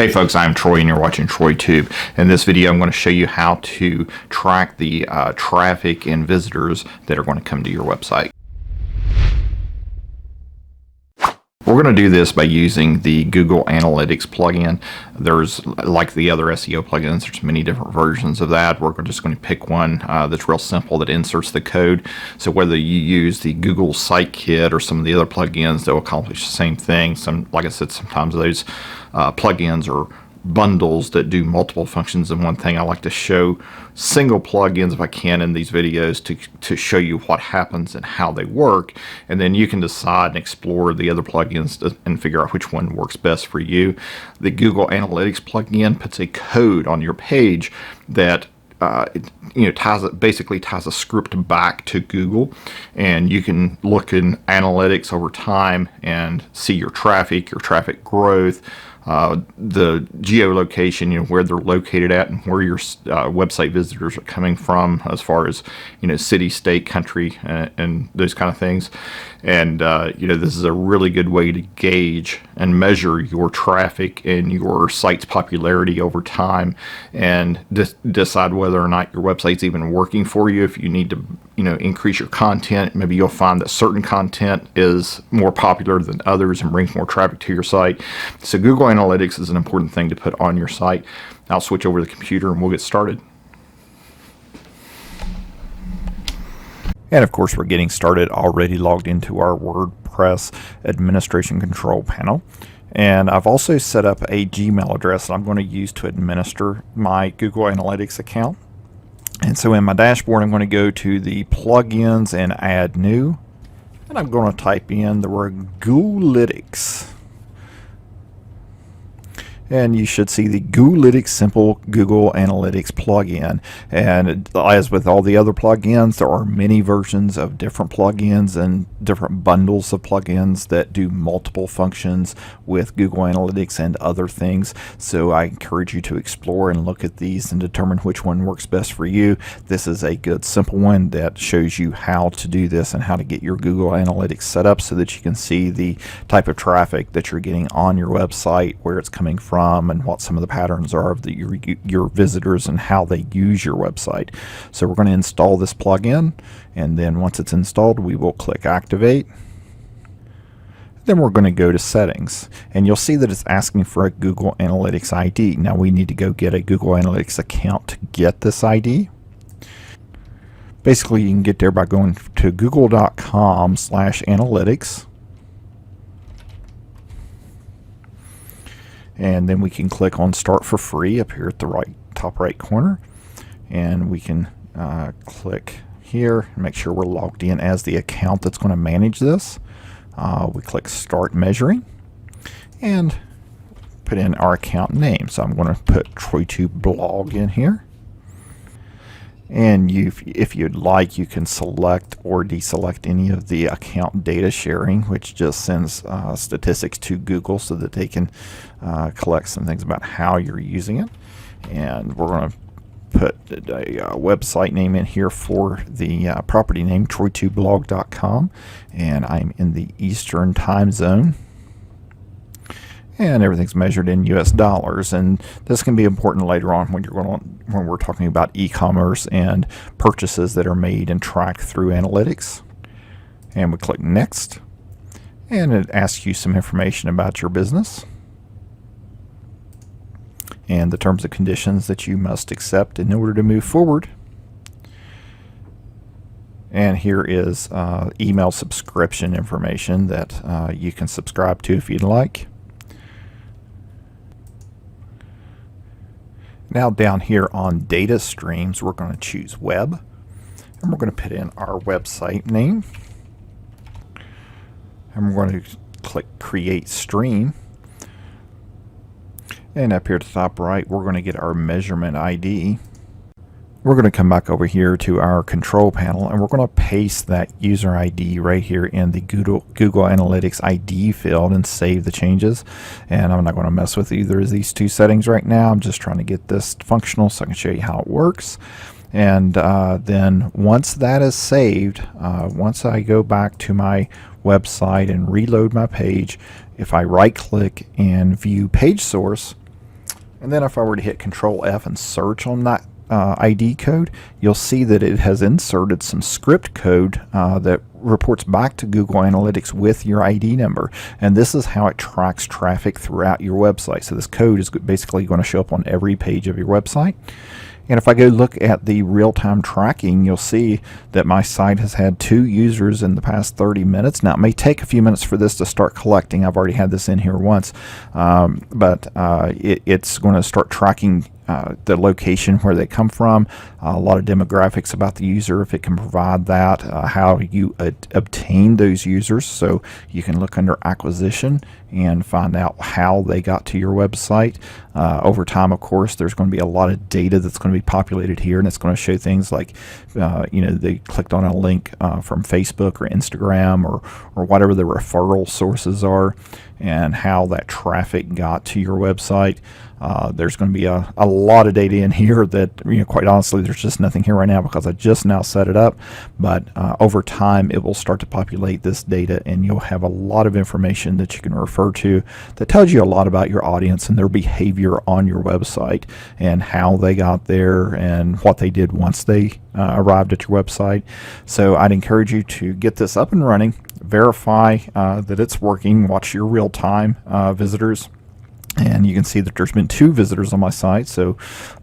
Hey folks, I'm Troy and you're watching TroyTube. In this video I'm going to show you how to track the traffic and visitors that are going to come to your website. We're going to do this by using the Google Analytics plugin. There's, like the other SEO plugins, there's many different versions of that. We're just going to pick one that's real simple that inserts the code. So whether you use the Google Site Kit or some of the other plugins, they'll accomplish the same thing. Like I said, sometimes those plugins are bundles that do multiple functions in one thing. I like to show single plugins if I can in these videos to show you what happens and how they work, and then you can decide and explore the other plugins and figure out which one works best for you. The Google Analytics plugin puts a code on your page that basically ties a script back to Google, and you can look in analytics over time and see your traffic growth, the geolocation, where they're located at, and where your website visitors are coming from, as far as city, state, country, and those kind of things. And this is a really good way to gauge and measure your traffic and your site's popularity over time, and decide whether or not your website's even working for you. If you need to increase your content, maybe you'll find that certain content is more popular than others and brings more traffic to your site. So Google Analytics is an important thing to put on your site. I'll switch over to the computer and we'll get started. And of course, we're getting started already logged into our WordPress administration control panel. And I've also set up a Gmail address that I'm going to use to administer my Google Analytics account. And so in my dashboard, I'm going to go to the plugins and add new. And I'm going to type in the word Goolytics. And you should see the Goolytics Simple Google Analytics plugin. And as with all the other plugins, there are many versions of different plugins and different bundles of plugins that do multiple functions with Google Analytics and other things. So I encourage you to explore and look at these and determine which one works best for you. This is a good simple one that shows you how to do this and how to get your Google Analytics set up so that you can see the type of traffic that you're getting on your website, where it's coming from, and what some of the patterns are of your visitors and how they use your website. So we're going to install this plugin, and then once it's installed, we will click activate. Then we're going to go to settings, and you'll see that it's asking for a Google Analytics ID. Now we need to go get a Google Analytics account to get this ID. Basically, you can get there by going to google.com/analytics. And then we can click on Start for Free up here at the top right corner. And we can click here and make sure we're logged in as the account that's going to manage this. We click Start Measuring and put in our account name. So I'm going to put TroyTube Blog in here. And if you'd like, you can select or deselect any of the account data sharing, which just sends statistics to Google so that they can collect some things about how you're using it. And we're going to put a website name in here for the property name, TroyTubeBlog.com, and I'm in the Eastern time zone. And everything's measured in US dollars, and this can be important later on when we're talking about e-commerce and purchases that are made and tracked through analytics. And we click next, and it asks you some information about your business and the terms and conditions that you must accept in order to move forward. And here is email subscription information that you can subscribe to if you'd like. Now down here on data streams, we're going to choose web, and we're going to put in our website name, and we're going to click create stream. And up here at the top right, we're going to get our measurement ID. We're going to come back over here to our control panel, and we're going to paste that user ID right here in the Google Analytics ID field and save the changes. And I'm not going to mess with either of these two settings right now. I'm just trying to get this functional so I can show you how it works. And then once that is saved, once I go back to my website and reload my page, if I right click and view page source, And then if I were to hit Control F and search on that ID code, you'll see that it has inserted some script code that reports back to Google Analytics with your ID number. And this is how it tracks traffic throughout your website. So this code is basically going to show up on every page of your website. And if I go look at the real-time tracking, you'll see that my site has had 2 users in the past 30 minutes. Now, it may take a few minutes for this to start collecting. I've already had this in here once, but it's going to start tracking the location where they come from, a lot of demographics about the user if it can provide that, how you obtain those users. So you can look under acquisition and find out how they got to your website. Over time, of course, there's going to be a lot of data that's going to be populated here, and it's going to show things like, they clicked on a link from Facebook or Instagram or whatever the referral sources are, and how that traffic got to your website. There's going to be a lot of data in here that, quite honestly, there's just nothing here right now because I just now set it up. But over time, it will start to populate this data, and you'll have a lot of information that you can refer to that tells you a lot about your audience and their behavior on your website and how they got there and what they did once they arrived at your website. So I'd encourage you to get this up and running, verify that it's working, watch your real-time visitors. And you can see that there's been 2 visitors on my site. So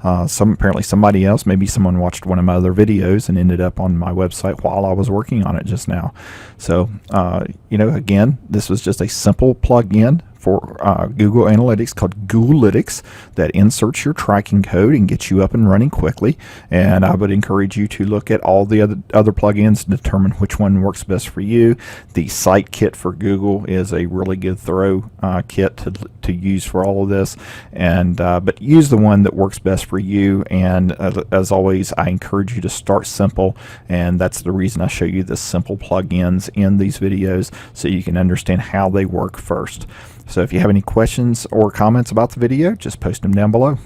apparently somebody else, maybe someone watched one of my other videos and ended up on my website while I was working on it just now. So, again, this was just a simple plug-in for Google Analytics called Goolytics that inserts your tracking code and gets you up and running quickly. And I would encourage you to look at all the other plugins to determine which one works best for you. The Site Kit for Google is a really good thorough kit to use for all of this. And but use the one that works best for you. And as always, I encourage you to start simple. And that's the reason I show you the simple plugins in these videos, so you can understand how they work first. So if you have any questions or comments about the video, just post them down below.